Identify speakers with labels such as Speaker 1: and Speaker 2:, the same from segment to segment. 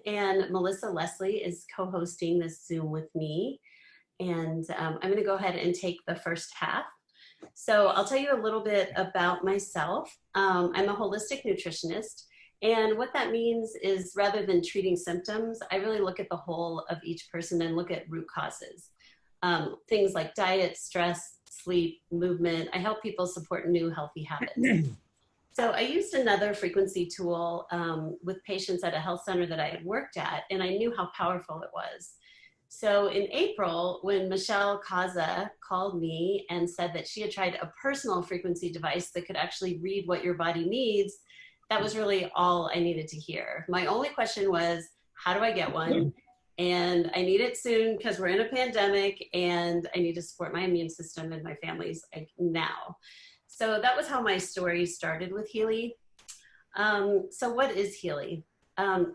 Speaker 1: and Melissa Leslie is co-hosting this Zoom with me. And I'm going to go ahead and take the first half. So I'll tell you a little bit about myself. I'm a holistic nutritionist. And what that means is rather than treating symptoms, I really look at the whole of each person and look at root causes. Things like diet, stress, sleep, movement. I help people support new healthy habits. So I used another frequency tool with patients at a health center that I had worked at, and I knew how powerful it was. So in April, when Michelle Kaza called me and said that she had tried a personal frequency device that could actually read what your body needs, that was really all I needed to hear. My only question was, how do I get one? And I need it soon because we're in a pandemic and I need to support my immune system and my family's now. So that was how my story started with Healy. So what is Healy?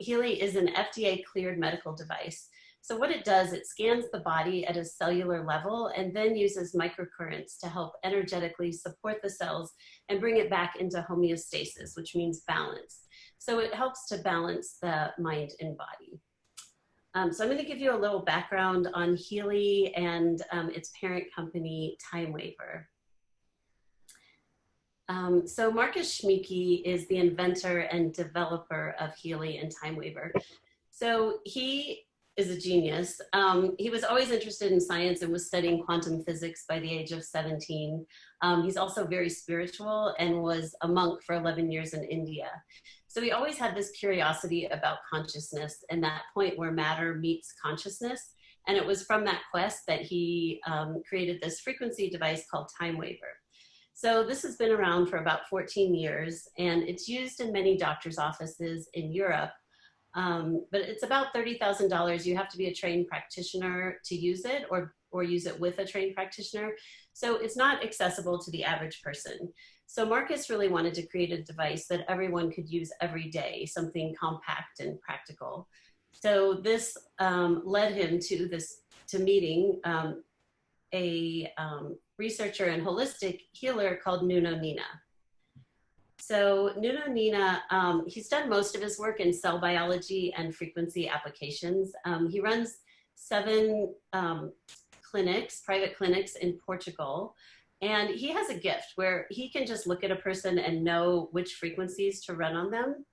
Speaker 1: Healy is an FDA cleared medical device. So what it does, it scans the body at a cellular level and then uses microcurrents to help energetically support the cells and bring it back into homeostasis, which means balance. So it helps to balance the mind and body. So I'm going to give you a little background on Healy and its parent company, Time Waver. So Marcus Schmieke is the inventor and developer of Healy and Time Waver. So he is a genius. He was always interested in science and was studying quantum physics by the age of 17. He's also very spiritual and was a monk for 11 years in India. So he always had this curiosity about consciousness and that point where matter meets consciousness. And it was from that quest that he created this frequency device called Time Waver. So this has been around for about 14 years and it's used in many doctors' offices in Europe. But it's about $30,000. You have to be a trained practitioner to use it or use it with a trained practitioner. So it's not accessible to the average person. So Marcus really wanted to create a device that everyone could use every day, something compact and practical. So this led him to meeting a researcher and holistic healer called Nuno Nina. So Nuno Nina, he's done most of his work in cell biology and frequency applications. He runs 7 clinics, private clinics in Portugal. And he has a gift where he can just look at a person and know which frequencies to run on them.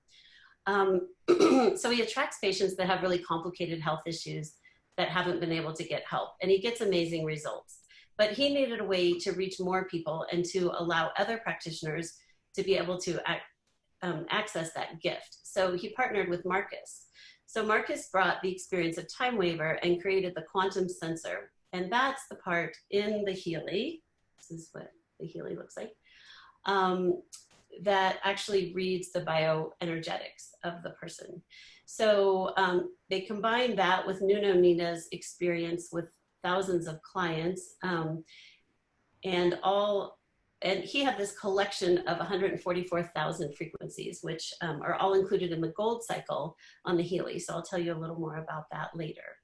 Speaker 1: So he attracts patients that have really complicated health issues that haven't been able to get help. And he gets amazing results. But he needed a way to reach more people and to allow other practitioners to be able to access that gift. So he partnered with Marcus. So Marcus brought the experience of Time Waver and created the quantum sensor. And that's the part in the Healy, this is what the Healy looks like, that actually reads the bioenergetics of the person. So they combine that with Nuno Nina's experience with thousands of clients and he had this collection of 144,000 frequencies, which are all included in the gold cycle on the Healy. So I'll tell you a little more about that later.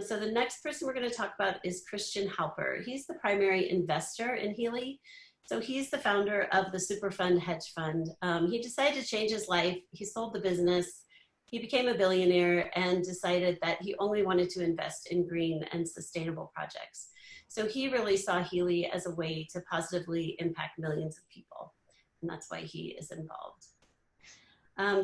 Speaker 1: So the next person we're going to talk about is Christian Halper. He's the primary investor in Healy. So he's the founder of the Superfund hedge fund. He decided to change his life. He sold the business. He became a billionaire and decided that he only wanted to invest in green and sustainable projects. So he really saw Healy as a way to positively impact millions of people. And that's why he is involved.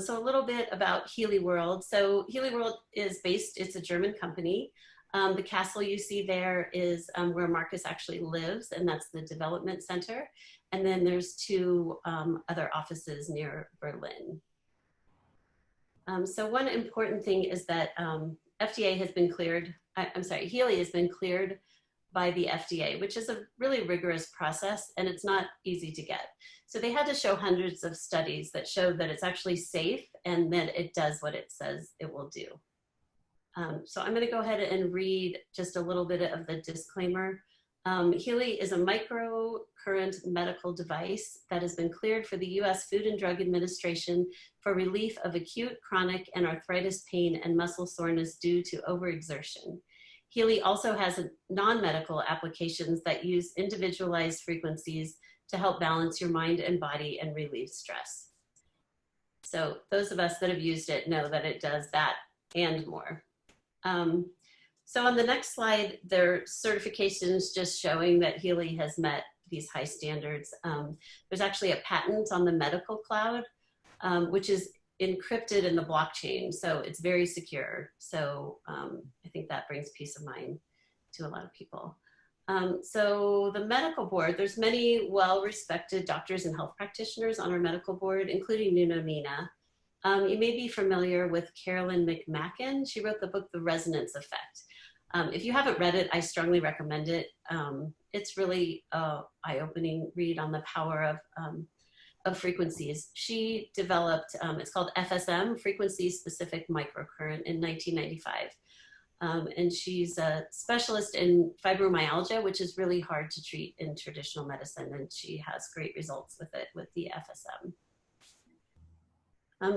Speaker 1: So a little bit about Healy World. So Healy World is based, it's a German company. The castle you see there is where Marcus actually lives, and that's the development center. And then there's 2 other offices near Berlin. So one important thing is that FDA has been cleared, Healy has been cleared by the FDA, which is a really rigorous process and it's not easy to get. So they had to show hundreds of studies that showed that it's actually safe and that it does what it says it will do. So I'm going to go ahead and read just a little bit of the disclaimer. Healy is a microcurrent medical device that has been cleared for the U.S. Food and Drug Administration for relief of acute, chronic, and arthritis pain and muscle soreness due to overexertion. Healy also has non-medical applications that use individualized frequencies to help balance your mind and body and relieve stress. So those of us that have used it know that it does that and more. So on the next slide, there are certifications just showing that Healy has met these high standards. There's actually a patent on the medical cloud, which is encrypted in the blockchain. So it's very secure. So I think that brings peace of mind to a lot of people. So the medical board, there's many well-respected doctors and health practitioners on our medical board, including Nuno Nina. You may be familiar with Carolyn McMacken. She wrote the book, The Resonance Effect. If you haven't read it, I strongly recommend it. It's really an eye-opening read on the power of frequencies. She developed, it's called FSM, Frequency Specific Microcurrent, in 1995. And she's a specialist in fibromyalgia, which is really hard to treat in traditional medicine. And she has great results with it, with the FSM.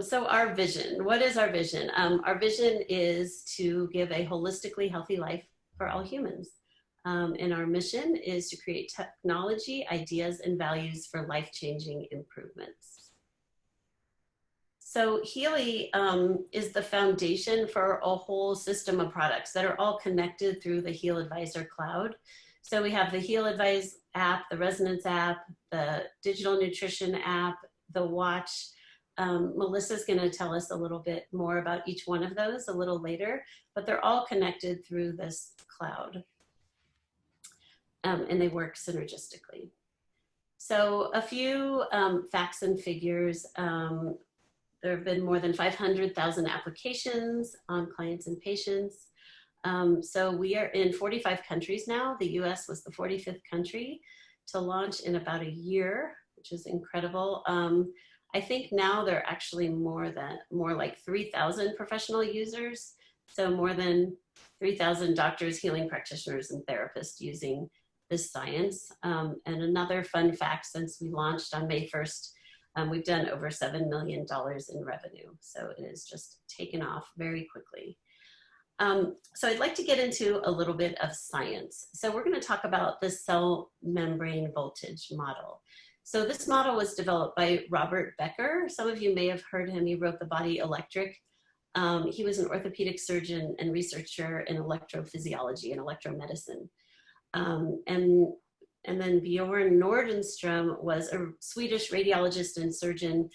Speaker 1: So our vision, what is our vision? Our vision is to give a holistically healthy life for all humans. And our mission is to create technology, ideas, and values for life-changing improvements. So Healy is the foundation for a whole system of products that are all connected through the Heal Advisor cloud. So we have the Heal Advise app, the Resonance app, the digital nutrition app, the watch. Melissa's going to tell us a little bit more about each one of those a little later, but they're all connected through this cloud. And they work synergistically. So a few facts and figures. There have been more than 500,000 applications on clients and patients. So we are in 45 countries now. The US was the 45th country to launch in about a year, which is incredible. I think now there are actually more like 3,000 professional users. So more than 3,000 doctors, healing practitioners, and therapists using this science. And another fun fact, since we launched on May 1st, we've done over $7 million in revenue. So it has just taken off very quickly. So I'd like to get into a little bit of science. So we're going to talk about the cell membrane voltage model. So this model was developed by Robert Becker. Some of you may have heard him. He wrote The Body Electric. He was an orthopedic surgeon and researcher in electrophysiology and electromedicine. And then Bjorn Nordenström was a Swedish radiologist and surgeon.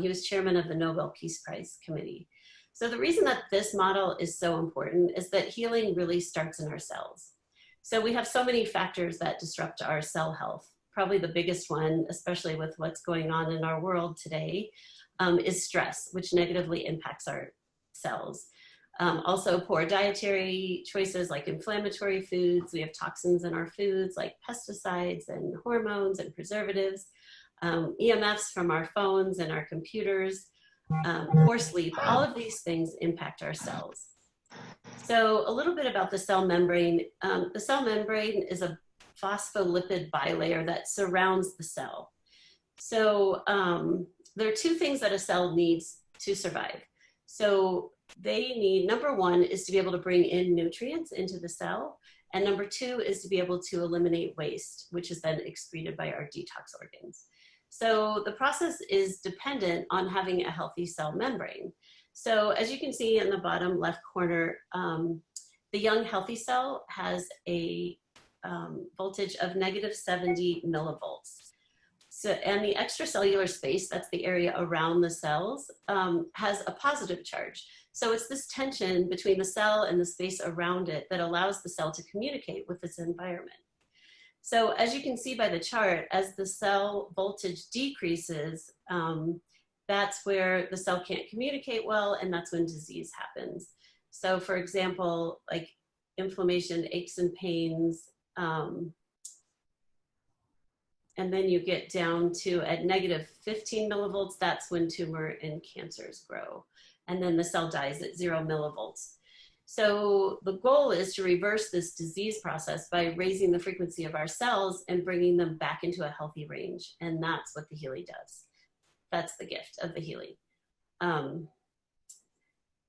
Speaker 1: He was chairman of the Nobel Peace Prize Committee. So the reason that this model is so important is that healing really starts in our cells. So we have so many factors that disrupt our cell health. Probably the biggest one, especially with what's going on in our world today, is stress, which negatively impacts our cells. Also poor dietary choices like inflammatory foods. We have toxins in our foods like pesticides and hormones and preservatives, EMFs from our phones and our computers, poor sleep. All of these things impact our cells. So a little bit about the cell membrane. The cell membrane is a phospholipid bilayer that surrounds the cell. So there are two things that a cell needs to survive. So they need, number one is to be able to bring in nutrients into the cell. And number two is to be able to eliminate waste, which is then excreted by our detox organs. So the process is dependent on having a healthy cell membrane. So as you can see in the bottom left corner, the young healthy cell has a voltage of -70 millivolts. So, and the extracellular space, that's the area around the cells, has a positive charge. So it's this tension between the cell and the space around it that allows the cell to communicate with its environment. So as you can see by the chart, as the cell voltage decreases, that's where the cell can't communicate well, and that's when disease happens. So for example, like inflammation, aches and pains, and then you get down to at -15 millivolts, that's when tumor and cancers grow. And then the cell dies at 0 millivolts. So the goal is to reverse this disease process by raising the frequency of our cells and bringing them back into a healthy range. And that's what the Healy does. That's the gift of the Healy.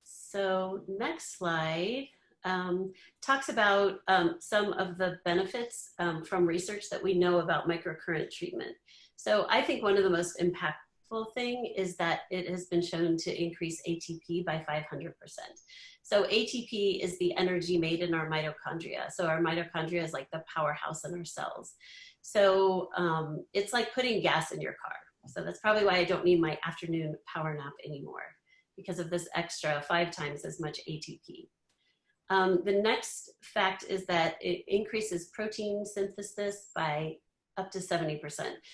Speaker 1: So next slide talks about some of the benefits from research that we know about microcurrent treatment. So I think one of the most impactful meaningful thing is that it has been shown to increase ATP by 500%. So ATP is the energy made in our mitochondria. So our mitochondria is like the powerhouse in our cells. So it's like putting gas in your car. So that's probably why I don't need my afternoon power nap anymore, because of this extra 5 times as much ATP. The next fact is that it increases protein synthesis by up to 70%.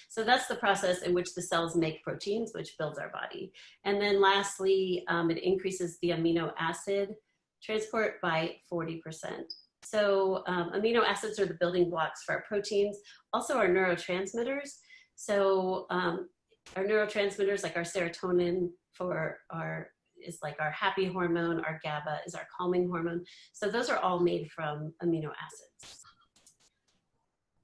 Speaker 1: So that's the process in which the cells make proteins, which builds our body. And then lastly, it increases the amino acid transport by 40%. So amino acids are the building blocks for our proteins, also our neurotransmitters. So our neurotransmitters, like our serotonin is like our happy hormone, our GABA is our calming hormone. So those are all made from amino acids.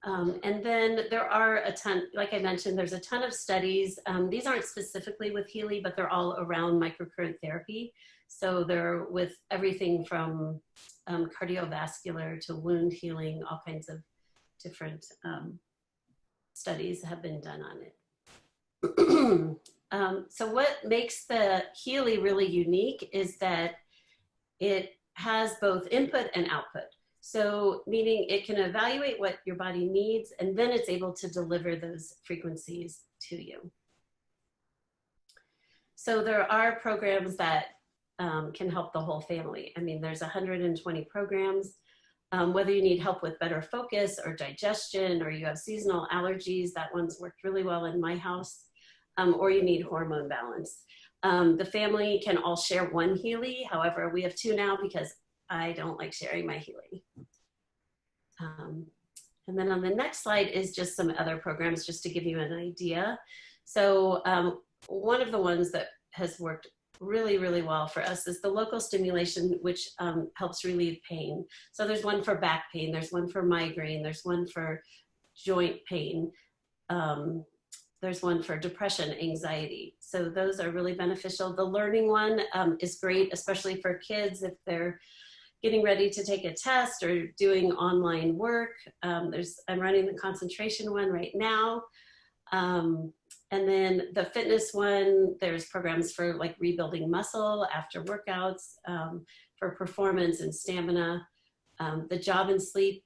Speaker 1: And then there are a ton, like I mentioned, there's a ton of studies. These aren't specifically with Healy, but they're all around microcurrent therapy. So they're with everything from cardiovascular to wound healing, all kinds of different studies have been done on it. So what makes the Healy really unique is that it has both input and output. So meaning it can evaluate what your body needs, and then it's able to deliver those frequencies to you. So there are programs that can help the whole family. I mean, there's 120 programs. Whether you need help with better focus or digestion, or you have seasonal allergies, that one's worked really well in my house, or you need hormone balance. The family can all share one Healy. However, we have 2 now because I don't like sharing my Healy. And then on the next slide is just some other programs, just to give you an idea. So one of the ones that has worked really, really well for us is the local stimulation, which helps relieve pain. So there's one for back pain, there's one for migraine, there's one for joint pain, there's one for depression, anxiety. So those are really beneficial. The learning one is great, especially for kids if they're getting ready to take a test or doing online work. I'm running the concentration one right now. And then the fitness one, there's programs for like rebuilding muscle after workouts, for performance and stamina. The job and sleep,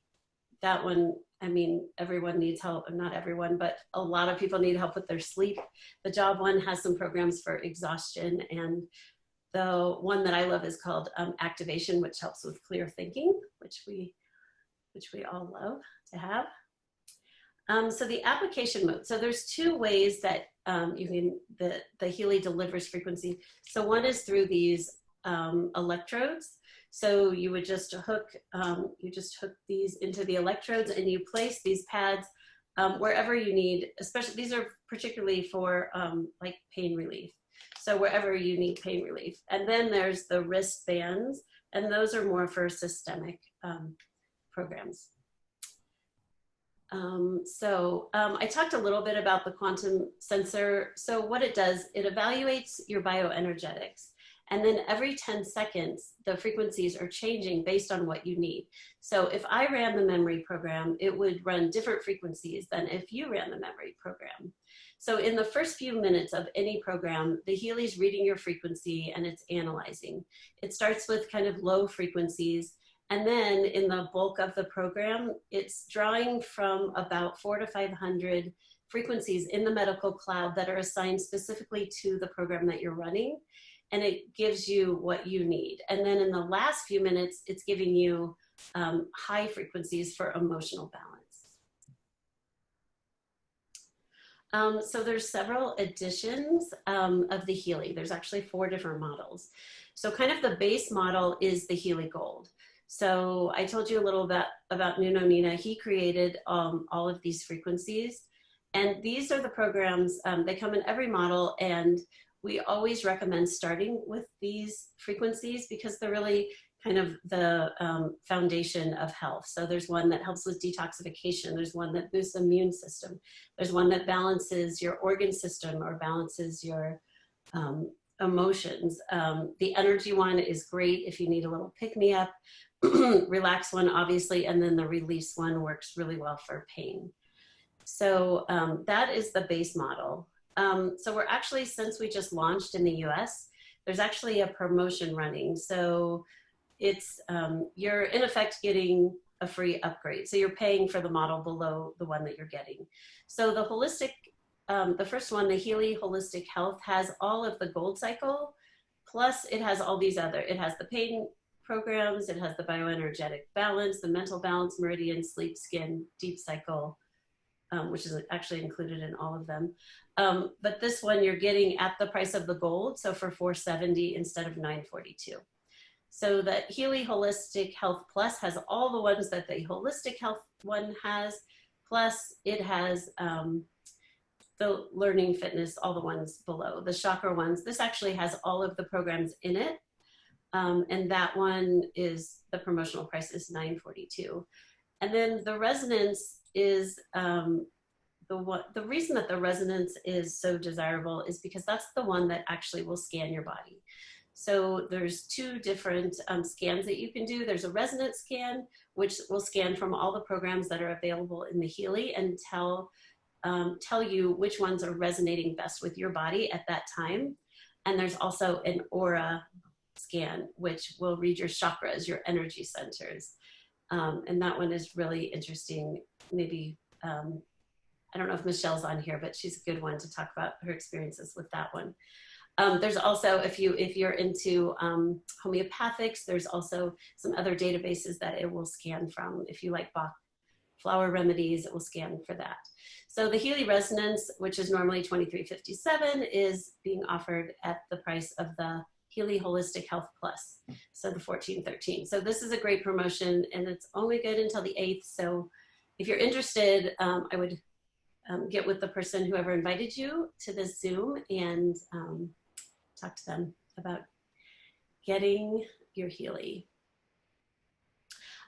Speaker 1: that one, I mean, everyone needs help, not everyone, but a lot of people need help with their sleep. The job one has some programs for exhaustion, and the one that I love is called activation, which helps with clear thinking, which we all love to have. So the application mode. So there's 2 ways that the Healy delivers frequency. So one is through these electrodes. So you would just hook these into the electrodes, and you place these pads wherever you need. Especially these are particularly for like pain relief. So wherever you need pain relief. And then there's the wristbands, and those are more for systemic programs. I talked a little bit about the quantum sensor. So what it does, it evaluates your bioenergetics. And then every 10 seconds, the frequencies are changing based on what you need. So if I ran the memory program, it would run different frequencies than if you ran the memory program. So in the first few minutes of any program, the Healy's reading your frequency and it's analyzing. It starts with kind of low frequencies. And then in the bulk of the program, it's drawing from about 400 to 500 frequencies in the medical cloud that are assigned specifically to the program that you're running. And it gives you what you need. And then in the last few minutes, it's giving you high frequencies for emotional balance. So there's several editions of the Healy. There's actually 4 different models. So kind of the base model is the Healy Gold. So I told you a little bit about Nuno Nina. He created all of these frequencies. And these are the programs, they come in every model, and we always recommend starting with these frequencies because they're really kind of the foundation of health. So there's one that helps with detoxification. There's one that boosts the immune system. There's one that balances your organ system or balances your emotions. The energy one is great if you need a little pick-me-up. Relax one, obviously, and then the release one works really well for pain. So that is the base model. So we're actually, since we just launched in the US, there's actually a promotion running. So it's, you're in effect getting a free upgrade. So you're paying for the model below the one that you're getting. So the holistic, the first one, the Healy Holistic Health, has all of the gold cycle, plus it has all these other, it has the pain programs, it has the bioenergetic balance, the mental balance, meridian, sleep, skin, deep cycle, which is actually included in all of them. But this one you're getting at the price of the gold, so for $470 instead of $942. So that Healy Holistic Health Plus has all the ones that the Holistic Health one has, plus it has the learning fitness, all the ones below, the chakra ones. This actually has all of the programs in it. And that one is, the promotional price is $942. And then the resonance is, the reason that the resonance is so desirable is because that's the one that actually will scan your body. So there's two different scans that you can do. There's a resonance scan, which will scan from all the programs that are available in the Healy and tell you which ones are resonating best with your body at that time. And there's also an aura scan, which will read your chakras, your energy centers. And that one is really interesting. Maybe, I don't know if Michelle's on here, but she's a good one to talk about her experiences with that one. There's also, if you're into homeopathics, there's also some other databases that it will scan from. If you like Bach flower remedies, it will scan for that. So the Healy Resonance, which is normally $23.57, is being offered at the price of the Healy Holistic Health Plus, so the $14.13. So this is a great promotion, and it's only good until the 8th. So if you're interested, I would get with the person, whoever invited you to this Zoom, and talk to them about getting your Healy.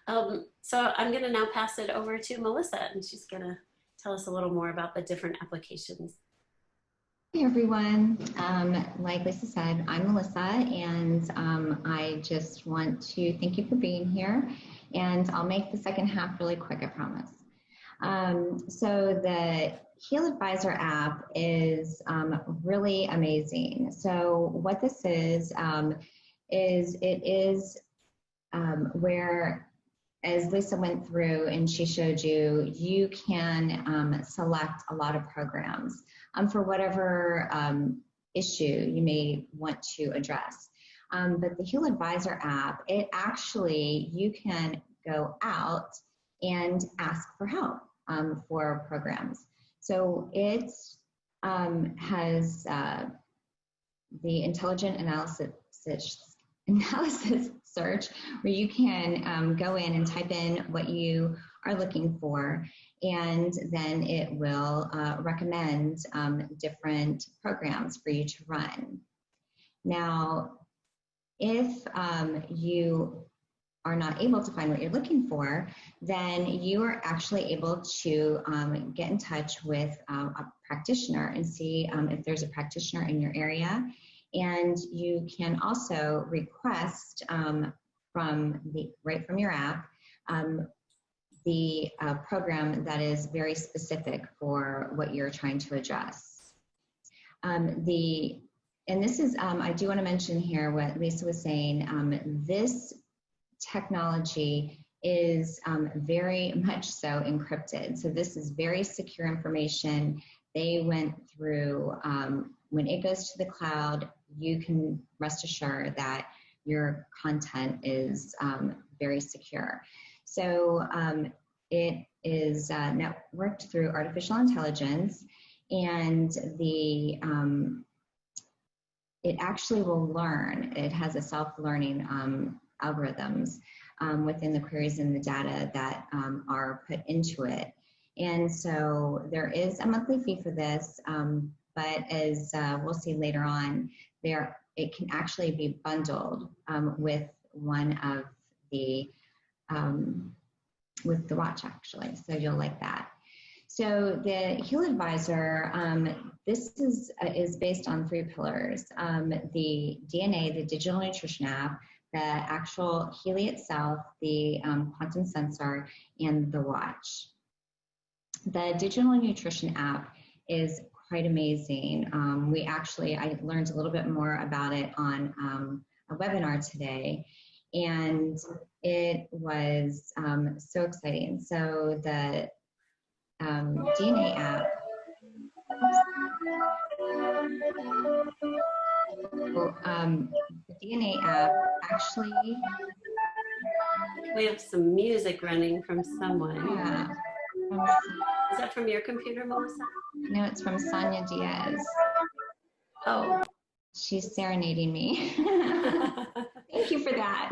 Speaker 1: So I'm gonna now pass it over to Melissa, and she's gonna tell us a little more about the different applications.
Speaker 2: Hey everyone, like Lisa said, I'm Melissa, and I just want to thank you for being here, and I'll make the second half really quick, I promise. So the Heal Advisor app is really amazing. So what this is where, as Lisa went through and she showed you, you can select a lot of programs for whatever issue you may want to address. But the Heal Advisor app, it actually, you can go out and ask for help for programs. So it has the intelligent analysis search, where you can go in and type in what you are looking for, and then it will recommend different programs for you to run. Now, if you are not able to find what you're looking for, then you are actually able to get in touch with a practitioner and see if there's a practitioner in your area. And you can also request right from your app the program that is very specific for what you're trying to address. And this is, I do want to mention here what Lisa was saying. This technology is very much so encrypted. So this is very secure information. They went through, when it goes to the cloud, you can rest assured that your content is very secure. So it is networked through artificial intelligence, and it actually will learn. It has a self-learning algorithms within the queries and the data that are put into it. And so there is a monthly fee for this, but as we'll see later on, it can actually be bundled with one of the, with the watch actually, so you'll like that. So the Heal Advisor, this is based on 3 pillars: the DNA, the digital nutrition app, the actual Healy itself, the quantum sensor, and the watch. The digital nutrition app is quite amazing. I learned a little bit more about it on a webinar today, and it was so exciting. So the DNA app, the DNA app actually,
Speaker 1: We have some music running from someone.
Speaker 2: yeah.
Speaker 1: Is that from your computer, Melissa?
Speaker 2: No, it's from Sonia Diaz.
Speaker 1: Oh.
Speaker 2: She's serenading me. Thank you for that.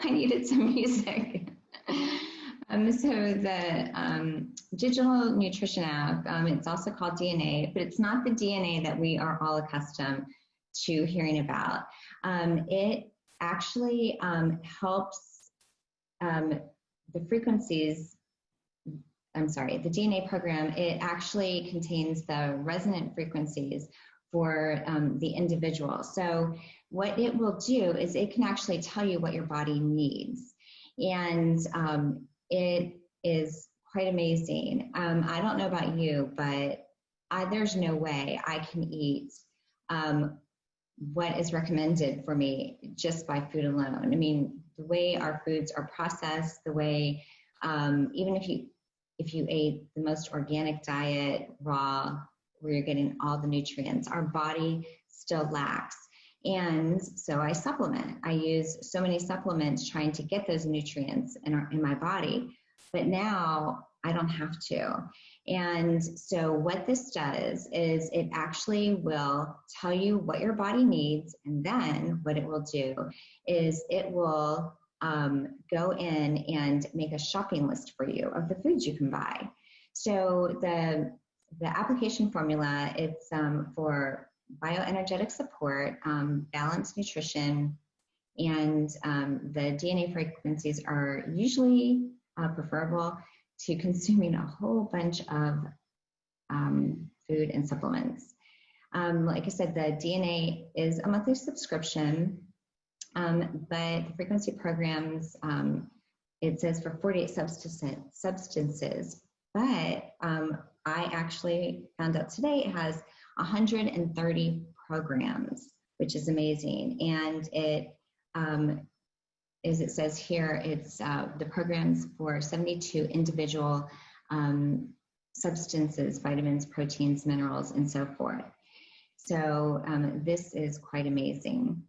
Speaker 2: I needed some music. So the digital nutrition app, it's also called DNA, but it's not the DNA that we are all accustomed to hearing about. It actually helps the frequencies, the DNA program, it actually contains the resonant frequencies for the individual. So what it will do is it can actually tell you what your body needs. And it is quite amazing. I don't know about you, but there's no way I can eat what is recommended for me just by food alone. I mean, the way our foods are processed, the way, even if you ate the most organic diet, raw, where you're getting all the nutrients, our body still lacks. And so I supplement. I use so many supplements trying to get those nutrients in my body, but now I don't have to. And so what this does is it actually will tell you what your body needs, and then what it will do is it will go in and make a shopping list for you of the foods you can buy. So the application formula, it's for bioenergetic support, balanced nutrition, and the DNA frequencies are usually preferable to consuming a whole bunch of food and supplements. Like I said, the DNA is a monthly subscription, but the frequency programs, it says for 48 substances, but I actually found out today it has 130 programs, which is amazing. And it, as it says here, it's the programs for 72 individual substances, vitamins, proteins, minerals, and so forth. So this is quite amazing.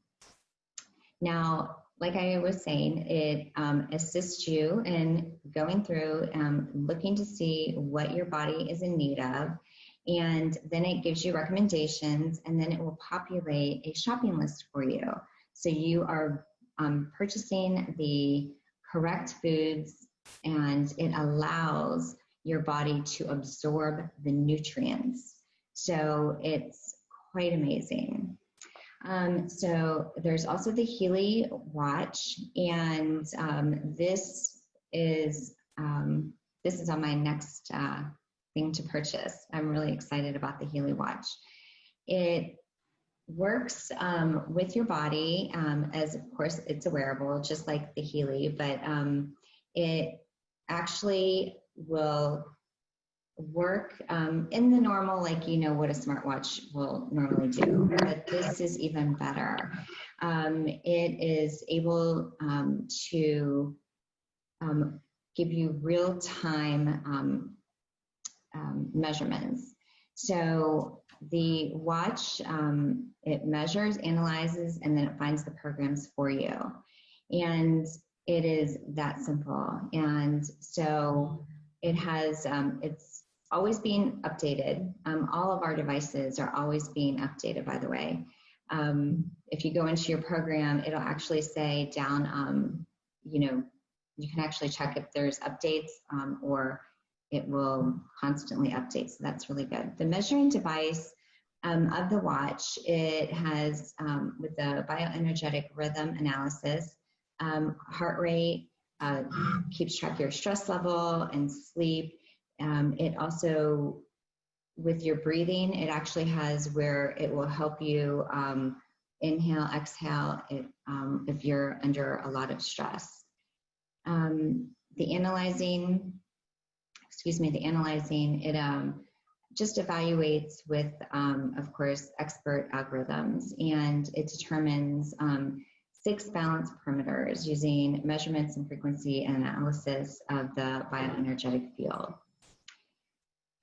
Speaker 2: Now, like I was saying, it assists you in going through, looking to see what your body is in need of, and then it gives you recommendations, and then it will populate a shopping list for you. So you are purchasing the correct foods, and it allows your body to absorb the nutrients. So it's quite amazing. So there's also the Healy watch, and this is on my next thing to purchase. I'm really excited about the Healy watch. It works with your body, as of course it's a wearable, just like the Healy, but it actually will work in the normal, like what a smartwatch will normally do, but this is even better. It is able to give you real-time measurements. So the watch, it measures, analyzes, and then it finds the programs for you. And it is that simple. And so it has, it's always being updated. All of our devices are always being updated, by the way. If you go into your program, it'll actually say down, you can actually check if there's updates, or it will constantly update. So that's really good. The measuring device of the watch, it has, with the bioenergetic rhythm analysis, heart rate, keeps track of your stress level and sleep. It also, with your breathing, it actually has where it will help you inhale, exhale if you're under a lot of stress. The analyzing, it just evaluates with, of course, expert algorithms, and it determines 6 balance parameters using measurements and frequency and analysis of the bioenergetic field.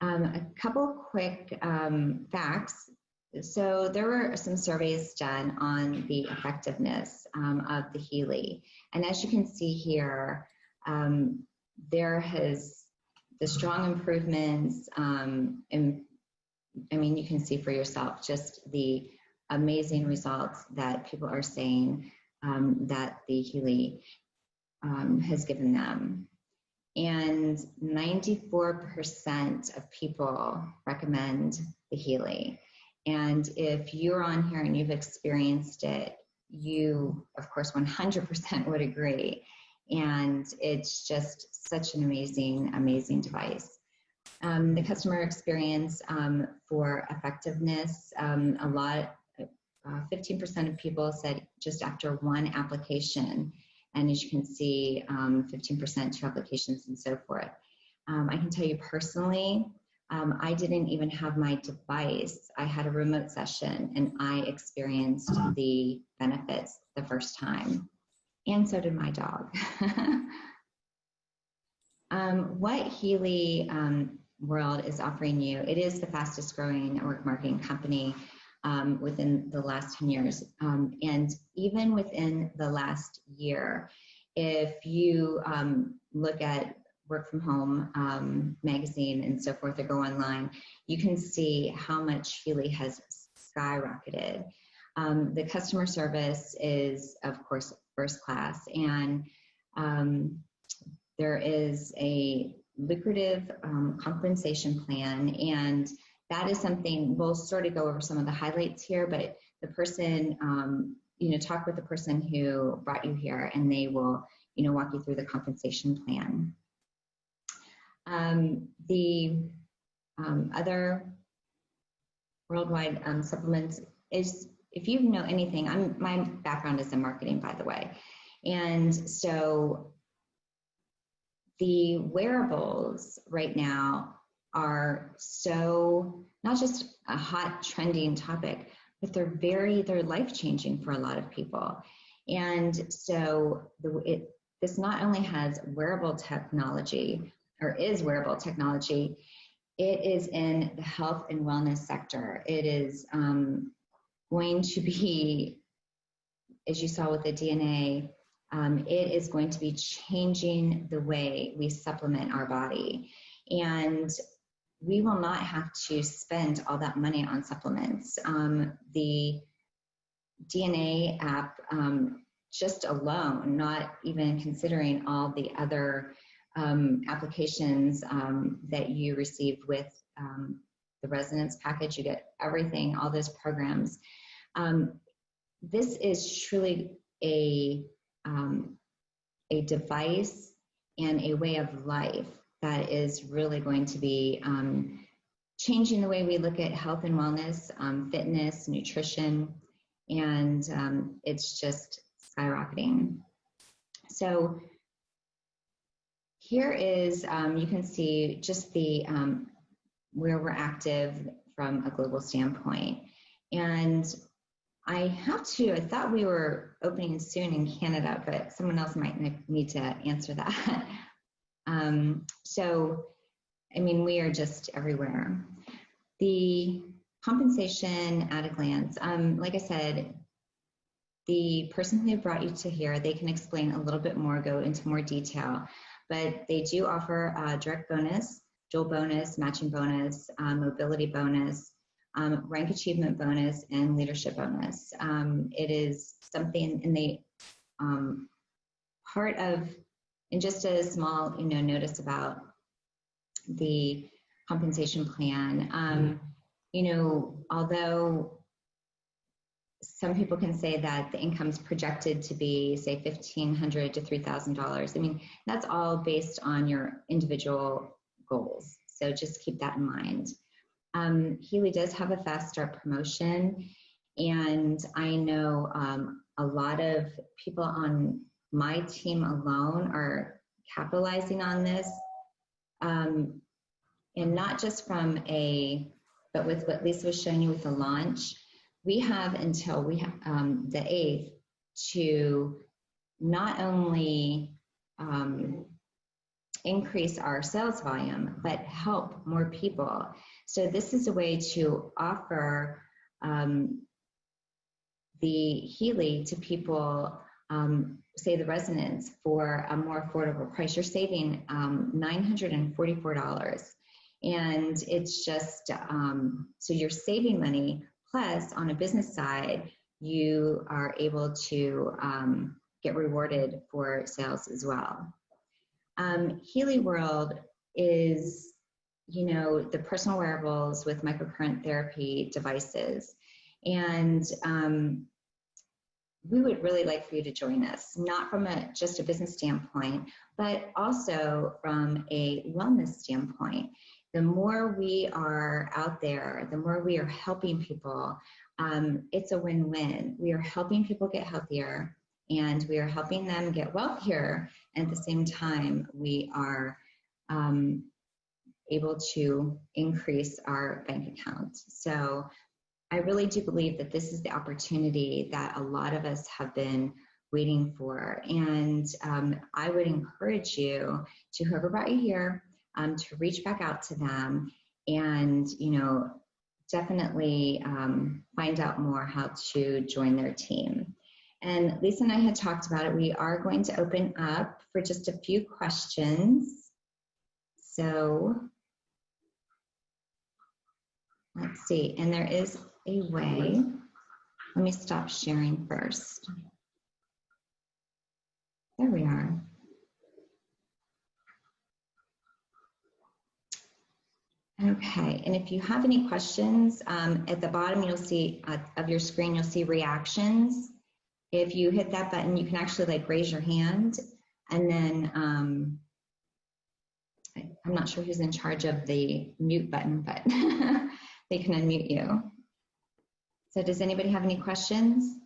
Speaker 2: A couple quick facts. So there were some surveys done on the effectiveness of the Healy. And as you can see here, there has the strong improvements, I mean, you can see for yourself just the amazing results that people are saying that the Healy has given them. And 94% of people recommend the Healy. And if you're on here and you've experienced it, you, of course, 100% would agree. And it's just such an amazing, amazing device. The customer experience for effectiveness, 15% of people said just after one application, and as you can see, 15% 2 applications and so forth. I can tell you personally, I didn't even have my device. I had a remote session and I experienced the benefits the first time. And so did my dog. What Healy World is offering you, it is the fastest growing network marketing company within the last 10 years. And even within the last year, if you look at Work From Home magazine and so forth, or go online, you can see how much Healy has skyrocketed. The customer service is, of course, first class, and there is a lucrative compensation plan, and that is something we'll sort of go over some of the highlights here, but the person, talk with the person who brought you here and they will, walk you through the compensation plan. The other worldwide supplements is, if you know anything, my background is in marketing, by the way. And so the wearables right now are so, not just a hot trending topic, but they're life-changing for a lot of people. And so this not only has wearable technology, or is wearable technology, it is in the health and wellness sector. It is going to be, as you saw with the DNA, it is going to be changing the way we supplement our body. And we will not have to spend all that money on supplements. The DNA app, just alone, not even considering all the other applications that you receive with the Resonance package, you get everything, all those programs. This is truly a device and a way of life that is really going to be changing the way we look at health and wellness, fitness, nutrition, and it's just skyrocketing. So here is, you can see just the where we're active from a global standpoint. And I thought we were opening soon in Canada, but someone else might need to answer that. So, I mean, we are just everywhere. The compensation at a glance, like I said, the person who brought you to here, they can explain a little bit more, go into more detail, but they do offer a direct bonus, dual bonus, matching bonus, mobility bonus, rank achievement bonus, and leadership bonus. It is something, and they, part of, and just a small, notice about the compensation plan. Although some people can say that the income is projected to be, say, $1,500 to $3,000. I mean, that's all based on your individual goals. So just keep that in mind. Healy does have a fast start promotion, and I know a lot of people on my team alone are capitalizing on this. And and not just but with what Lisa was showing you with the launch, we have until the 8th to not only increase our sales volume, but help more people. So this is a way to offer the Healy to people, say the residents, for a more affordable price. You're saving $944. And it's just, so you're saving money. Plus, on a business side, you are able to get rewarded for sales as well. Healy World is, the personal wearables with microcurrent therapy devices. And we would really like for you to join us, not from just a business standpoint, but also from a wellness standpoint. The more we are out there, the more we are helping people, it's a win-win. We are helping people get healthier, and we are helping them get wealthier. And at the same time, we are able to increase our bank account. So I really do believe that this is the opportunity that a lot of us have been waiting for. And I would encourage you, to whoever brought you here, to reach back out to them and, definitely find out more how to join their team. And Lisa and I had talked about it. We are going to open up for just a few questions. So let's see. And there is a way. Let me stop sharing first. There we are. Okay, and if you have any questions, at the bottom you'll see of your screen, you'll see reactions. If you hit that button, you can actually raise your hand, and then I'm not sure who's in charge of the mute button, but they can unmute you. So does anybody have any questions?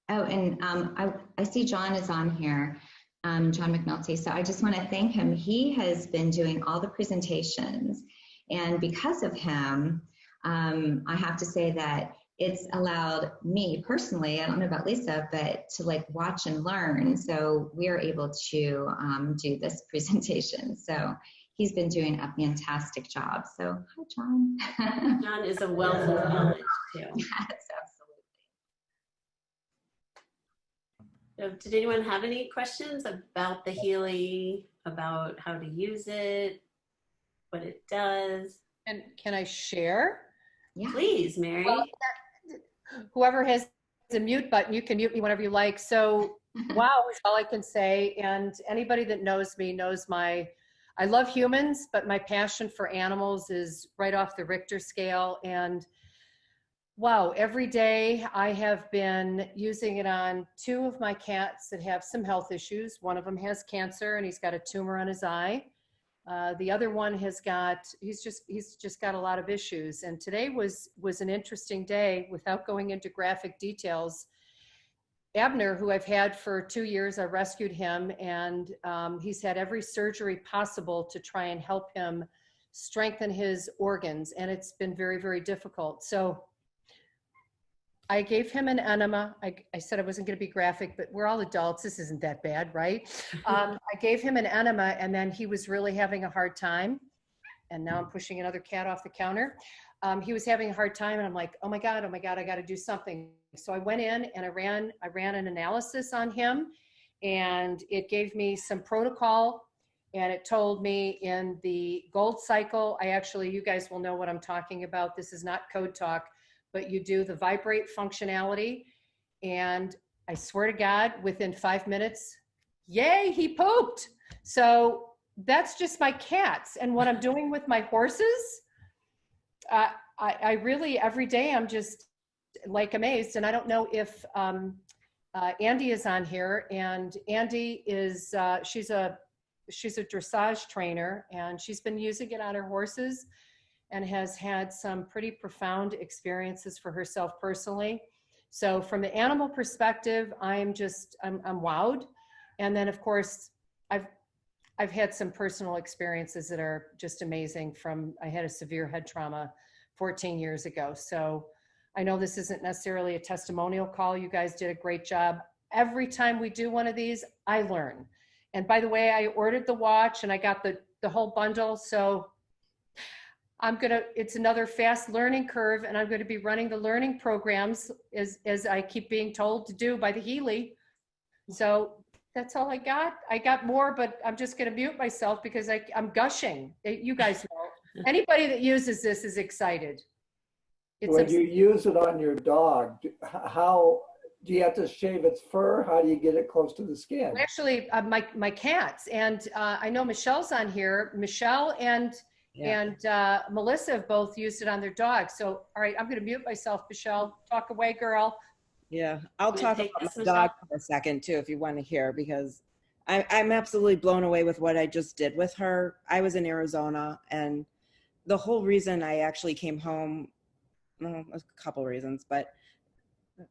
Speaker 2: Oh, and I see John is on here, John McNulty. So I just want to thank him. He has been doing all the presentations. And because of him, I have to say that it's allowed me personally, I don't know about Lisa, but to watch and learn. So we are able to do this presentation. So he's been doing a fantastic job. So hi, John.
Speaker 1: John is a wealth of knowledge too.
Speaker 2: Yes, absolutely.
Speaker 1: So did anyone have any questions about the Healy, about how to use it, what it does?
Speaker 3: And can I share?
Speaker 2: Yeah.
Speaker 1: Please, Mary.
Speaker 3: Well, whoever has the mute button, you can mute me whenever you like. So, wow is all I can say. And anybody that knows me knows I love humans, but my passion for animals is right off the Richter scale. And wow, every day I have been using it on 2 of my cats that have some health issues. One of them has cancer and he's got a tumor on his eye. The other one he's just got a lot of issues. And today was an interesting day. Without going into graphic details, Abner, who I've had for 2 years, I rescued him, and he's had every surgery possible to try and help him strengthen his organs. And it's been very, very difficult. So I gave him an enema. I said I wasn't going to be graphic, but we're all adults. This isn't that bad, right? I gave him an enema, and then he was really having a hard time. And now I'm pushing another cat off the counter. He was having a hard time, and I'm like, oh my God, I got to do something. So I went in and I ran an analysis on him, and it gave me some protocol, and it told me in the gold cycle, you guys will know what I'm talking about. This is not code talk, but you do the vibrate functionality. And I swear to God, within 5 minutes, yay, he pooped. So that's just my cats. And what I'm doing with my horses, I really, every day I'm just amazed. And I don't know if Andy is on here. And Andy is, she's a dressage trainer, and she's been using it on her horses and has had some pretty profound experiences for herself personally. So from the animal perspective, I'm wowed. And then of course, I've had some personal experiences that are just amazing I had a severe head trauma 14 years ago. So I know this isn't necessarily a testimonial call. You guys did a great job. Every time we do one of these, I learn. And by the way, I ordered the watch and I got the whole bundle. So it's another fast learning curve, and I'm going to be running the learning programs as I keep being told to do by the Healy. So that's all I got. I got more, but I'm just going to mute myself because I'm gushing. You guys know. Anybody that uses this is excited.
Speaker 4: When you use it on your dog, how do you have to shave its fur? How do you get it close to the skin?
Speaker 3: Actually, my cats, and I know Michelle's on here. Michelle and Melissa have both used it on their dogs. So, all right, I'm going to mute myself. Michelle, talk away, girl.
Speaker 5: Yeah, I'll talk about my dog for a second too, if you want to hear, because I'm absolutely blown away with what I just did with her. I was in Arizona, and the whole reason I actually came home, well, a couple reasons, but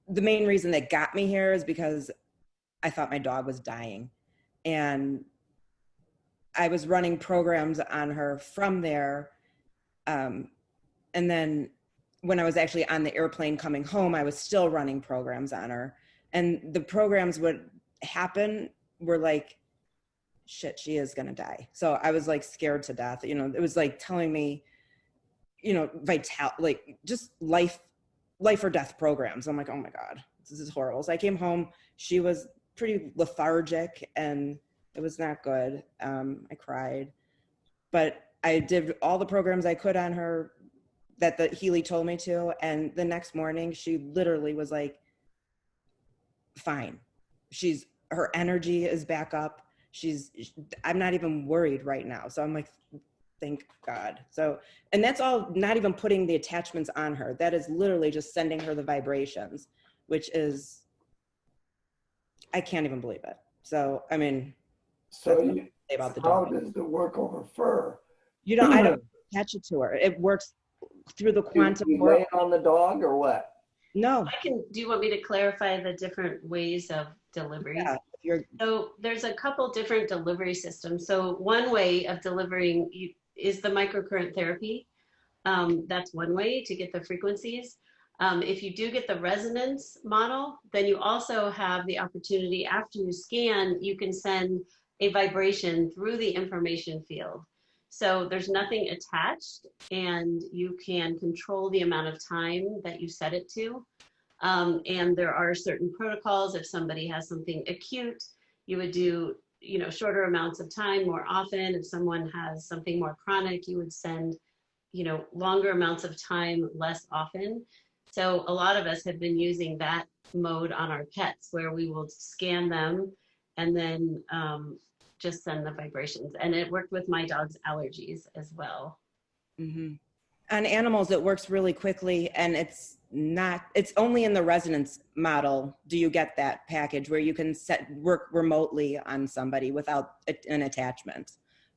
Speaker 5: the main reason that got me here is because I thought my dog was dying, and I was running programs on her from there. And then when I was actually on the airplane coming home, I was still running programs on her. And the programs would happen were like, shit, she is going to die. So I was like scared to death. You know, it was like telling me, you know, like just life or death programs. I'm like, oh my God, this is horrible. So I came home, she was pretty lethargic and it was not good. I cried, but I did all the programs I could on her that the Healy told me to. And the next morning she literally was like, fine. Her energy is back up. I'm not even worried right now. So I'm like, thank God. So, and that's all, not even putting the attachments on her. That is literally just sending her the vibrations, which is, I can't even believe it. So, I mean,
Speaker 4: so how does it work over fur?
Speaker 5: I don't attach it to her. It works through the quantum
Speaker 4: world. Lay it on the dog or what?
Speaker 5: No.
Speaker 1: Do you want me to clarify the different ways of delivery?
Speaker 5: Yeah,
Speaker 1: so there's a couple different delivery systems. So one way of delivering is the microcurrent therapy. That's one way to get the frequencies. If you do get the resonance model, then you also have the opportunity, after you scan, you can send a vibration through the information field. So there's nothing attached, and you can control the amount of time that you set it to. And there are certain protocols. If somebody has something acute, you would do, shorter amounts of time more often. If someone has something more chronic, you would send, longer amounts of time less often. So a lot of us have been using that mode on our pets, where we will scan them and then just send the vibrations. And it worked with my dog's allergies as well.
Speaker 5: Mm-hmm. On animals, it works really quickly, and it's only in the resonance model do you get that package where you can work remotely on somebody without an attachment.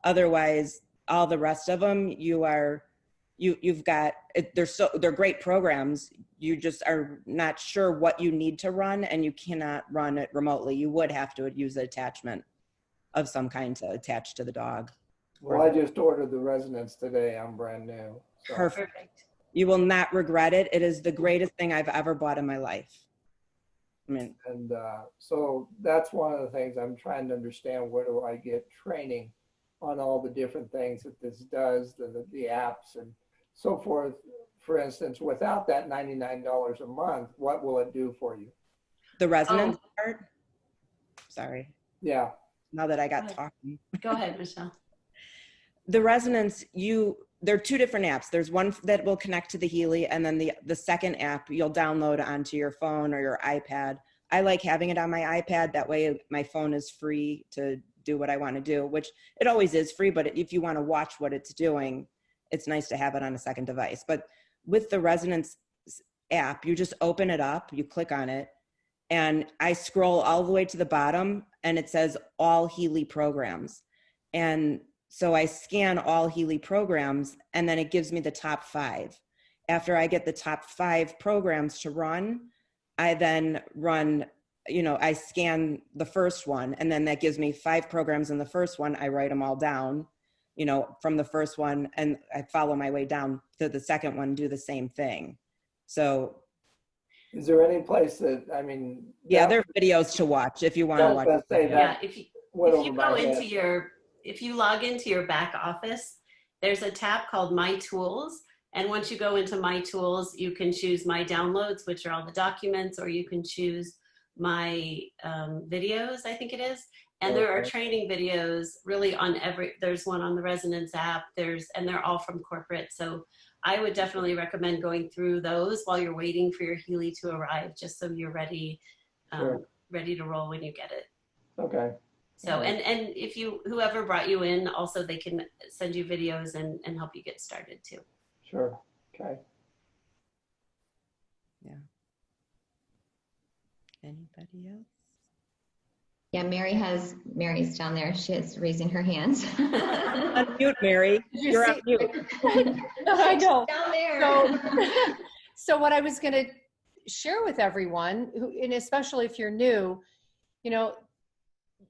Speaker 5: Otherwise, all the rest of them, you've got, they're great programs. You just are not sure what you need to run, and you cannot run it remotely. You would have to use an attachment of some kind to attach to the dog.
Speaker 4: Well, I just ordered the resonance today. I'm brand new. So.
Speaker 5: Perfect. You will not regret it. It is the greatest thing I've ever bought in my life. And
Speaker 4: so that's one of the things I'm trying to understand. Where do I get training on all the different things that this does, the apps and so forth? For instance, without that $99 a month, what will it do for you?
Speaker 5: The resonance part? Sorry.
Speaker 4: Yeah.
Speaker 5: Now that I got talking.
Speaker 1: Go ahead, Michelle.
Speaker 5: The resonance, there are two different apps. There's one that will connect to the Healy, and then the second app you'll download onto your phone or your iPad. I like having it on my iPad. That way my phone is free to do what I want to do, which it always is free, but if you want to watch what it's doing, it's nice to have it on a second device. But with the resonance app, you just open it up, you click on it, and I scroll all the way to the bottom, and it says all Healy programs. And so I scan all Healy programs, and then it gives me the top 5. After I get the top 5 programs to run, I then run I scan the first one, and then that gives me 5 programs in the first one. I write them all down, from the first one, and I follow my way down to the second one, do the same thing. So
Speaker 4: is there any place that,
Speaker 5: yeah, there are videos to watch if you want to watch.
Speaker 1: Yeah, if you go into if you log into your back office, there's a tab called My Tools. And once you go into My Tools, you can choose My Downloads, which are all the documents, or you can choose My Videos, I think it is. And there are training videos really on there's one on the Resonance app, and they're all from corporate. So I would definitely recommend going through those while you're waiting for your Healy to arrive, just so you're ready, ready to roll when you get it.
Speaker 4: Okay.
Speaker 1: So, and if whoever brought you in, also they can send you videos and help you get started too.
Speaker 4: Sure. Okay.
Speaker 5: Yeah. Anybody else?
Speaker 2: Yeah, Mary's down there. She's raising her hands.
Speaker 5: Unmute, Mary. You're on mute.
Speaker 3: I know.
Speaker 2: Down there.
Speaker 3: So what I was going to share with everyone, and especially if you're new,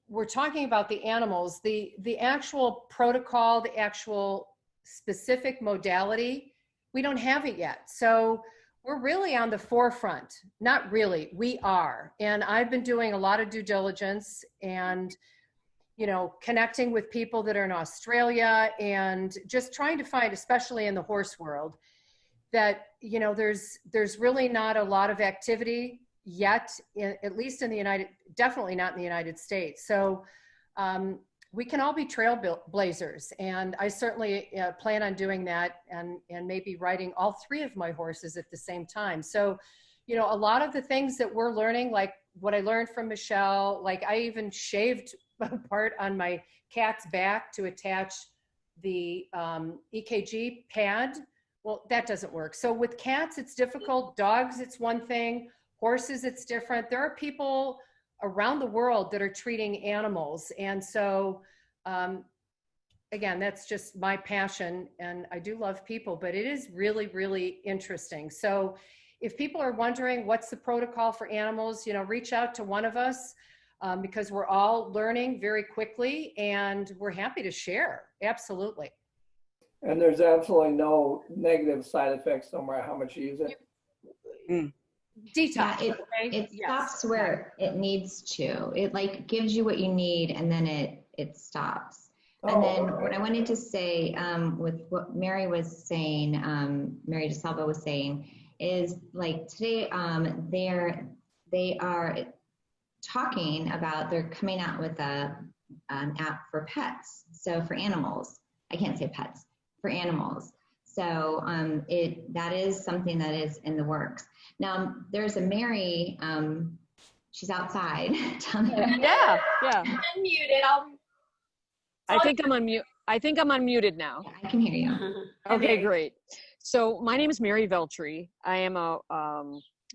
Speaker 3: we're talking about the animals, the actual protocol, the actual specific modality, we don't have it yet. So we're really on the forefront. Not really, we are. And I've been doing a lot of due diligence and, connecting with people that are in Australia and just trying to find, especially in the horse world, that, there's really not a lot of activity yet, at least definitely not in the United States. So we can all be trailblazers, and I certainly plan on doing that and maybe riding all 3 of my horses at the same time. So, a lot of the things that we're learning, like what I learned from Michelle, like I even shaved a part on my cat's back to attach the EKG pad. Well, that doesn't work. So with cats, it's difficult. Dogs, it's one thing. Horses, it's different. There are people around the world that are treating animals. And so, again, that's just my passion, and I do love people, but it is really, really interesting. So if people are wondering what's the protocol for animals, reach out to one of us, because we're all learning very quickly and we're happy to share. Absolutely.
Speaker 4: And there's absolutely no negative side effects no matter how much you use it.
Speaker 3: Detox.
Speaker 2: Yeah, it stops where it needs to. It gives you what you need, and then it stops. And then what I wanted to say with what Mary was saying, Mary DeSalvo was saying, is today they are talking about, they're coming out with an app for pets. So for animals, I can't say pets, for animals. So that is something that is in the works. Now there's a Mary, she's outside down there.
Speaker 6: Yeah.
Speaker 2: I'm unmuted.
Speaker 6: I think I'm unmuted now.
Speaker 2: Yeah, I can hear you.
Speaker 6: Okay, great. So my name is Mary Veltri. I am a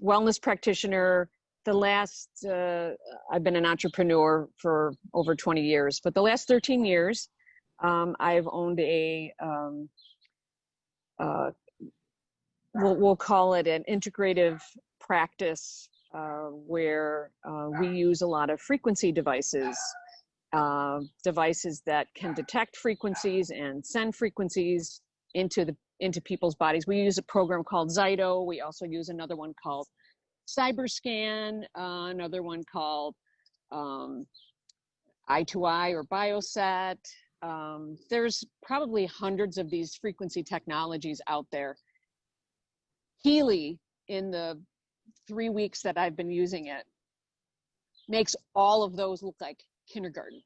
Speaker 6: wellness practitioner. I've been an entrepreneur for over 20 years, but the last 13 years, I've owned we'll call it an integrative practice where we use a lot of frequency devices that can detect frequencies and send frequencies into people's bodies. We use a program called Zyto. We also use another one called Cyberscan, another one called I2I or Bioset. There's probably hundreds of these frequency technologies out there. Healy, in the 3 weeks that I've been using it, makes all of those look like kindergarten.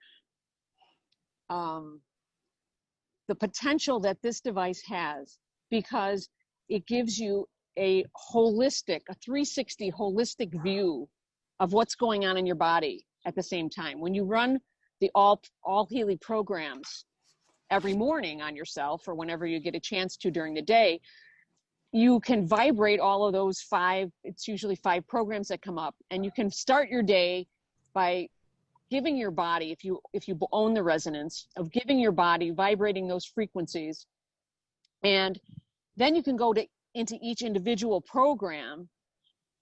Speaker 6: The potential that this device has, because it gives you a 360 holistic view of what's going on in your body at the same time. When you run the all Healy programs every morning on yourself, or whenever you get a chance to during the day, you can vibrate all of those 5, it's usually 5 programs that come up, and you can start your day by giving your body, if you own the resonance, of giving your body, vibrating those frequencies. And then you can go into each individual program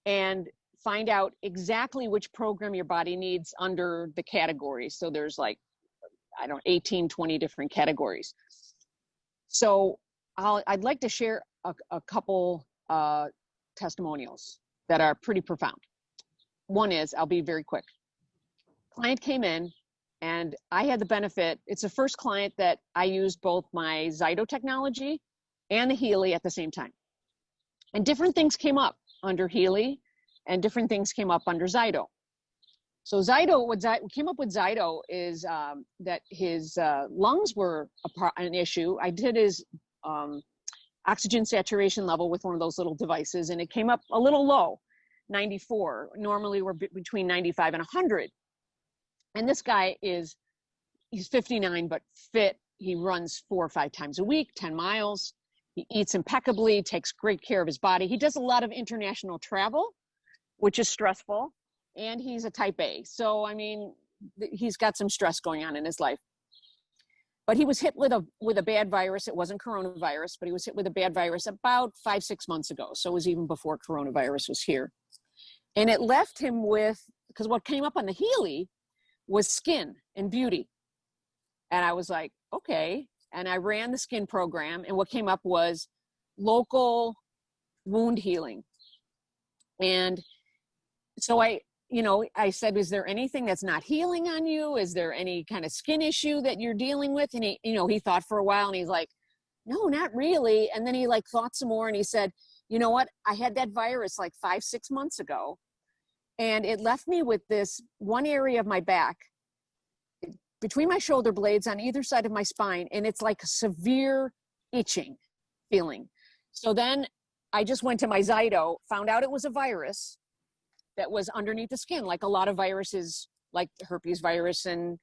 Speaker 6: and find out exactly which program your body needs under the categories. So there's like, 18, 20 different categories. So I'd like to share a couple testimonials that are pretty profound. One is, I'll be very quick. Client came in and I had the benefit, it's the first client that I used both my Zyto technology and the Healy at the same time. And different things came up under Healy and different things came up under Zyto. So Zyto, what came up with Zyto is that his lungs were an issue. I did his oxygen saturation level with one of those little devices, and it came up a little low, 94. Normally we're between 95 and 100. And this guy he's 59, but fit. He runs 4 or 5 times a week, 10 miles. He eats impeccably, takes great care of his body. He does a lot of international travel, which is stressful. And he's a type A. So, I mean, he's got some stress going on in his life. But he was hit with a bad virus. It wasn't coronavirus, but he was hit with a bad virus about 5-6 months ago. So it was even before coronavirus was here. And it left him with, because what came up on the Healy was skin and beauty. And I was like, okay. And I ran the skin program. And what came up was local wound healing. And so I said, is there anything that's not healing on you? Is there any kind of skin issue that you're dealing with? And he thought for a while and he's like, no, not really. And then he like thought some more and he said, you know what? I had that virus like 5-6 months ago and it left me with this one area of my back between my shoulder blades on either side of my spine. And it's like a severe itching feeling. So then I just went to my Zyto, found out it was a virus that was underneath the skin, like a lot of viruses, like herpes virus and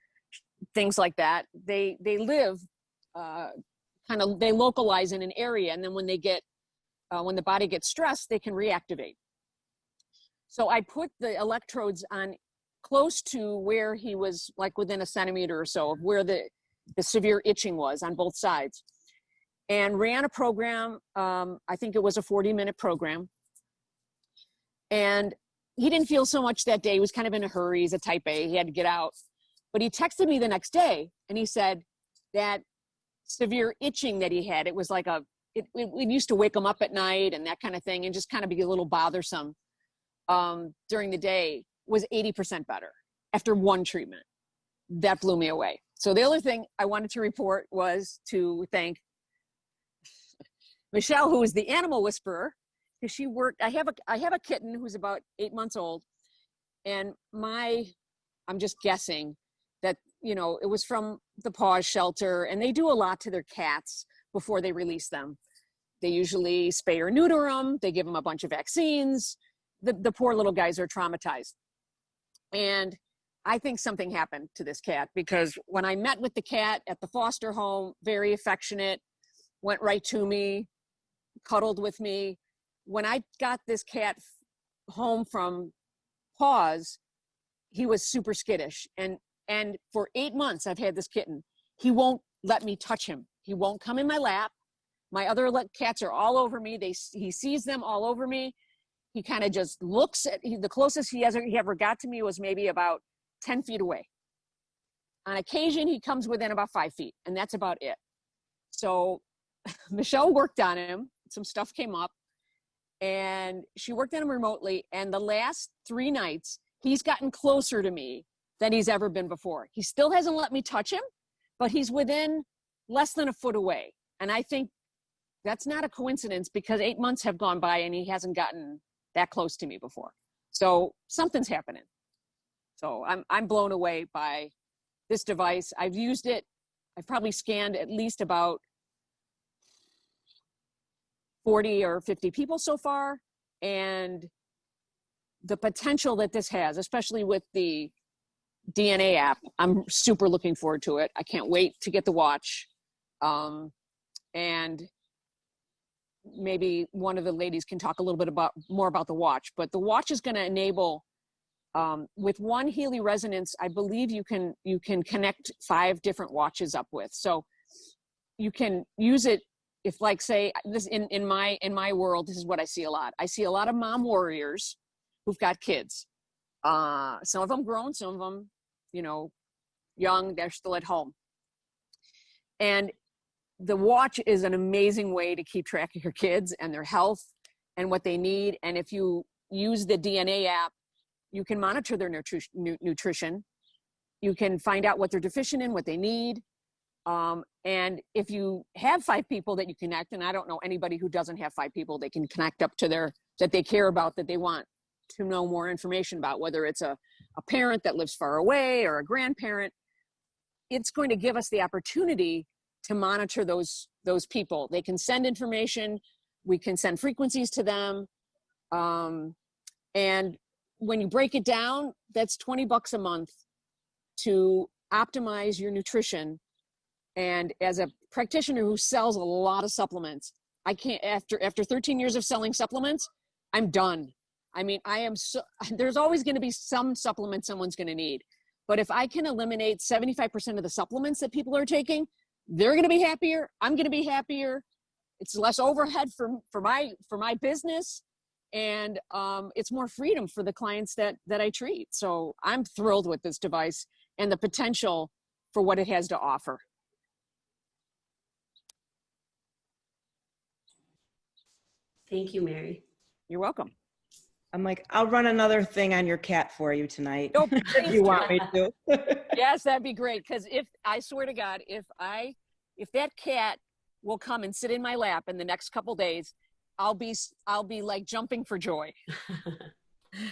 Speaker 6: things like that. They live they localize in an area, and then when when the body gets stressed, they can reactivate. So I put the electrodes on close to where he was, like within a centimeter or so of where the severe itching was on both sides, and ran a program. I think it was a 40-minute program, and he didn't feel so much that day. He was kind of in a hurry. He's a type A. He had to get out. But he texted me the next day and he said that severe itching that he had, it was like it used to wake him up at night and that kind of thing and just kind of be a little bothersome during the day, was 80% better after one treatment. That blew me away. So the other thing I wanted to report was to thank Michelle, who is the animal whisperer, because she worked. I have a kitten who's about 8 months old, and I'm just guessing that it was from the Paws shelter, and they do a lot to their cats before they release them. They usually spay or neuter them. They give them a bunch of vaccines. The poor little guys are traumatized, and I think something happened to this cat, because when I met with the cat at the foster home, very affectionate, went right to me, cuddled with me. When I got this cat home from Paws, he was super skittish. And for 8 months, I've had this kitten. He won't let me touch him. He won't come in my lap. My other cats are all over me. He sees them all over me. He kind of just looks at, the closest he ever got to me was maybe about 10 feet away. On occasion, he comes within about 5 feet, and that's about it. So Michelle worked on him. Some stuff came up. And she worked on him remotely. And the last 3 nights, he's gotten closer to me than he's ever been before. He still hasn't let me touch him, but he's within less than a foot away. And I think that's not a coincidence, because 8 months have gone by and he hasn't gotten that close to me before. So something's happening. So I'm blown away by this device. I've used it. I've probably scanned at least about 40 or 50 people so far, and the potential that this has, especially with the DNA app, I'm super looking forward to it. I can't wait to get the watch. And maybe one of the ladies can talk a little bit more about the watch, but the watch is going to enable, with one Healy resonance, I believe you can connect 5 different watches up with. So you can use it. If, like, say, this in my world, this is what I see a lot. I see a lot of mom warriors who've got kids. Some of them grown, some of them, you know, young, they're still at home. And the watch is an amazing way to keep track of your kids and their health and what they need. And if you use the DNA app, you can monitor their nutrition. You can find out what they're deficient in, what they need. And if you have 5 people that you connect, and I don't know anybody who doesn't have 5 people they can connect up to that they care about, that they want to know more information about, whether it's a parent that lives far away or a grandparent, it's going to give us the opportunity to monitor those people. They can send information, we can send frequencies to them. And when you break it down, that's $20 a month to optimize your nutrition. And as a practitioner who sells a lot of supplements, I can't, after 13 years of selling supplements, I'm done. I mean, there's always going to be some supplement someone's going to need. But if I can eliminate 75% of the supplements that people are taking, they're going to be happier. I'm going to be happier. It's less overhead for my business. And it's more freedom for the clients that I treat. So I'm thrilled with this device and the potential for what it has to offer.
Speaker 1: Thank you, Mary.
Speaker 6: You're welcome.
Speaker 5: I'm like, I'll run another thing on your cat for you tonight.
Speaker 6: Oh,
Speaker 5: if you want me to.
Speaker 6: Yes, that'd be great. Because I swear to God, if that cat will come and sit in my lap in the next couple days, I'll be like jumping for joy.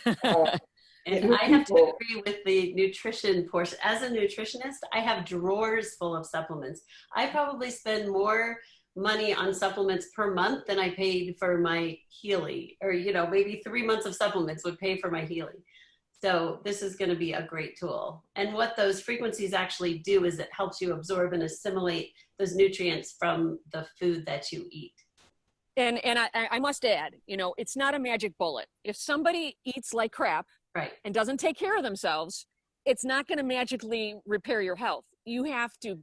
Speaker 1: And I have to agree with the nutrition portion. As a nutritionist, I have drawers full of supplements. I probably spend more money on supplements per month than I paid for my Healy, or, you know, maybe 3 months of supplements would pay for my Healy. So this is going to be a great tool. And what those frequencies actually do is it helps you absorb and assimilate those nutrients from the food that you eat.
Speaker 6: And I must add, you know, it's not a magic bullet. If somebody eats like crap,
Speaker 1: right,
Speaker 6: and doesn't take care of themselves, it's not going to magically repair your health. You have to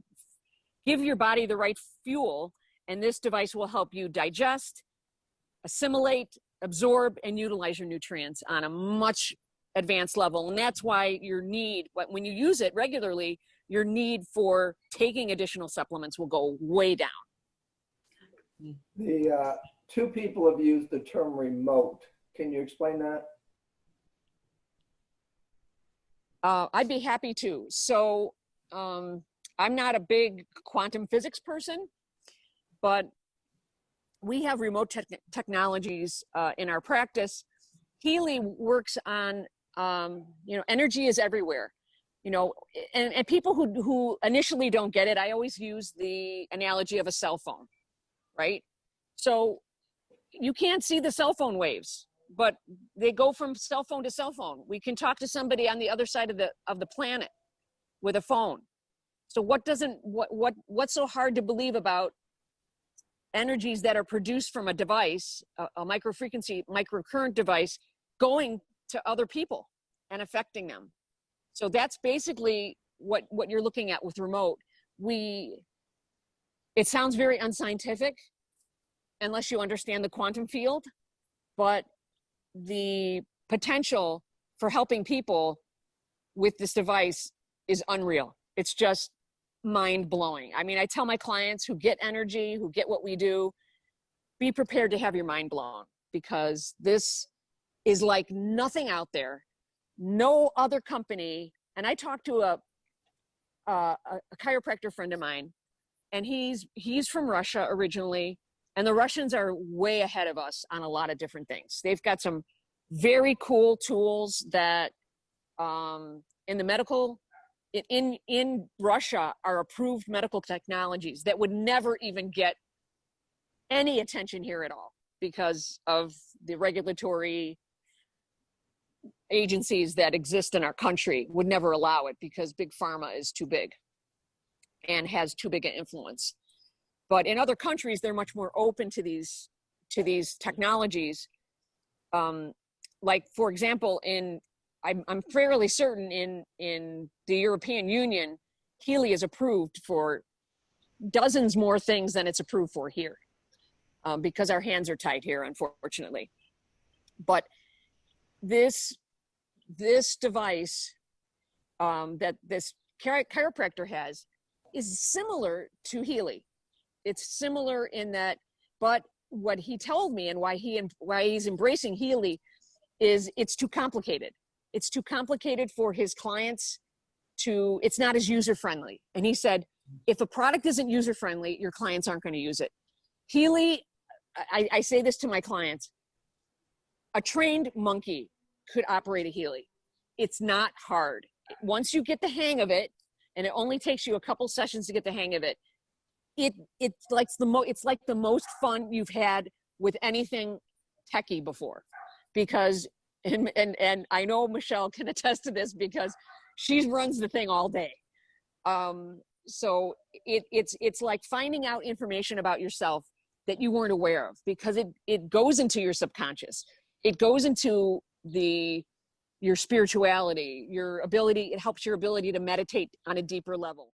Speaker 6: give your body the right fuel, and this device will help you digest, assimilate, absorb, and utilize your nutrients on a much advanced level. And that's why when you use it regularly, your need for taking additional supplements will go way down.
Speaker 4: The 2 people have used the term remote. Can you explain that?
Speaker 6: I'd be happy to. So I'm not a big quantum physics person, but we have remote technologies in our practice. Healy works on, you know, energy is everywhere, you know, and people who initially don't get it, I always use the analogy of a cell phone, right? So you can't see the cell phone waves, but they go from cell phone to cell phone. We can talk to somebody on the other side of the planet with a phone. So what's so hard to believe about energies that are produced from a device, a microfrequency, microcurrent device, going to other people and affecting them? So that's basically what you're looking at with remote. It sounds very unscientific unless you understand the quantum field, but the potential for helping people with this device is unreal. It's just mind-blowing. I mean, I tell my clients who get energy, who get what we do, be prepared to have your mind blown, because this is like nothing out there. No other company. And I talked to a chiropractor friend of mine, and he's from Russia originally, and the Russians are way ahead of us on a lot of different things. They've got some very cool tools that in the medical, in Russia are approved medical technologies that would never even get any attention here at all because of the regulatory agencies that exist in our country would never allow it, because big pharma is too big and has too big an influence. But in other countries, they're much more open to these technologies. Like, for example, I'm fairly certain in the European Union, Healy is approved for dozens more things than it's approved for here, because our hands are tied here, unfortunately. But this device that this chiropractor has is similar to Healy. It's similar in that, but what he told me and why he's embracing Healy is it's too complicated. It's too complicated for his clients it's not as user-friendly. And he said, if a product isn't user-friendly, your clients aren't going to use it. Healy, I say this to my clients, a trained monkey could operate a Healy. It's not hard. Once you get the hang of it, and it only takes you a couple sessions to get the hang of it, it's like the most fun you've had with anything techie before. Because, and I know Michelle can attest to this because she runs the thing all day. So it's like finding out information about yourself that you weren't aware of, because it goes into your subconscious. It goes into your spirituality, your ability, it helps your ability to meditate on a deeper level.